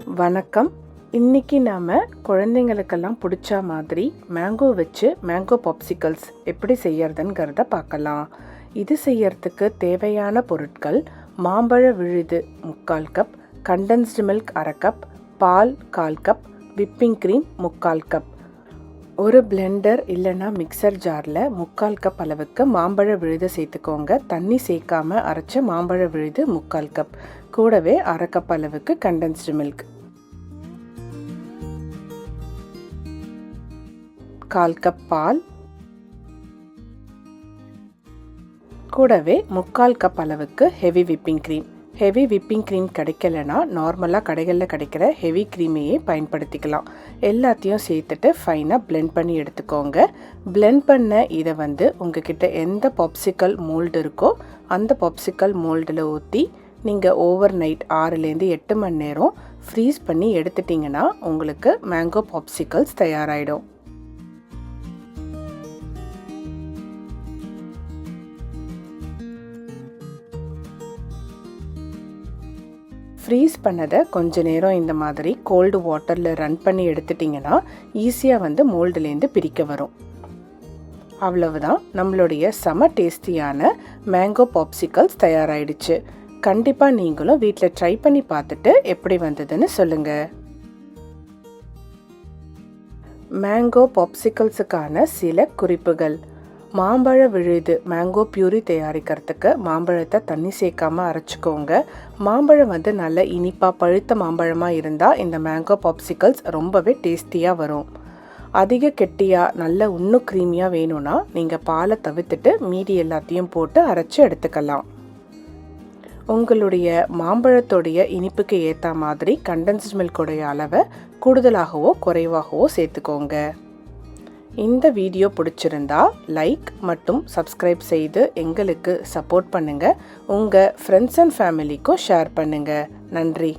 வணக்கம். இன்னைக்கு நாம் குழந்தைங்களுக்கெல்லாம் பிடிச்ச மாதிரி மேங்கோ வச்சு மேங்கோ பாப்சிக்கல்ஸ் எப்படி செய்யறதுங்கிறத பார்க்கலாம். இது செய்யறதுக்கு தேவையான பொருட்கள்: மாம்பழ விழுது 3/4 கப், கண்டென்ஸ்டு மில்க் 1/2 கப், பால் 1/4 கப், விப்பிங் க்ரீம் 3/4 கப். ஒரு பிளெண்டர் இல்லைன்னா மிக்சர் ஜாரில் 3/4 கப் அளவுக்கு மாம்பழ விழுதை சேர்த்துக்கோங்க. தண்ணி சேர்க்காம அரைச்ச மாம்பழ விழுது 3/4 கப், கூடவே 1/2 கப் அளவுக்கு கண்டென்ஸ்டு மில்க், 1/4 கப் பால், கூடவே 3/4 கப் அளவுக்கு heavy whipping cream. Heavy whipping cream கிடைக்கலனா நார்மலாக கடைகளில் கிடைக்கிற ஹெவி க்ரீமையே பயன்படுத்திக்கலாம். எல்லாத்தையும் சேர்த்துட்டு ஃபைனாக பிளெண்ட் பண்ணி எடுத்துக்கோங்க. பிளெண்ட் பண்ண இதை உங்ககிட்ட எந்த பாப்சிக்கல் மோல்டு இருக்கோ அந்த பாப்சிக்கல் மோல்டில் ஊற்றி நீங்கள் ஓவர் நைட் 6லேருந்து 8 மணி நேரம் ஃப்ரீஸ் பண்ணி எடுத்துட்டிங்கன்னா உங்களுக்கு மேங்கோ பாப்சிக்கல்ஸ் தயாராகிடும். ஃப்ரீஸ் பண்ணதை கொஞ்ச நேரம் இந்த மாதிரி கோல்டு வாட்டரில் ரன் பண்ணி எடுத்துட்டிங்கன்னா ஈஸியாக மோல்டுலேருந்து பிரிக்க வரும். அவ்வளவுதான், நம்மளுடைய செம டேஸ்டியான மேங்கோ பாப்சிக்கல்ஸ் தயாராகிடுச்சு. கண்டிப்பாக நீங்களும் வீட்டில் ட்ரை பண்ணி பார்த்துட்டு எப்படி வந்ததுன்னு சொல்லுங்கள். மேங்கோ பாப்சிக்கல்ஸுக்கான சில குறிப்புகள்: மாம்பழ விழுது மேங்கோ பியூரி தயாரிக்கிறதுக்கு மாம்பழத்தை தண்ணி சேர்க்காமல் அரைச்சிக்கோங்க. மாம்பழம் நல்ல இனிப்பாக பழுத்த மாம்பழமாக இருந்தால் இந்த மேங்கோ பாப்சிக்கல்ஸ் ரொம்பவே டேஸ்டியாக வரும். அதிக கெட்டியாக நல்ல இன்னும் க்ரீமியாக வேணும்னா நீங்கள் பாலை தவிர்த்துட்டு மீதி எல்லாத்தையும் போட்டு அரைச்சி எடுத்துக்கலாம். உங்களுடைய மாம்பழத்தோடைய இனிப்புக்கு ஏற்ற மாதிரி கண்டென்ஸ்டு மில்கோடைய அளவை கூடுதலாகவோ குறைவாகவோ சேர்த்துக்கோங்க. இந்த வீடியோ பிடிச்சிருந்தா லைக் மற்றும் சப்ஸ்கிரைப் செய்து எங்களுக்கு சப்போர்ட் பண்ணுங்கள். உங்கள் ஃப்ரெண்ட்ஸ் அண்ட் ஃபேமிலிக்கும் ஷேர் பண்ணுங்கள். நன்றி.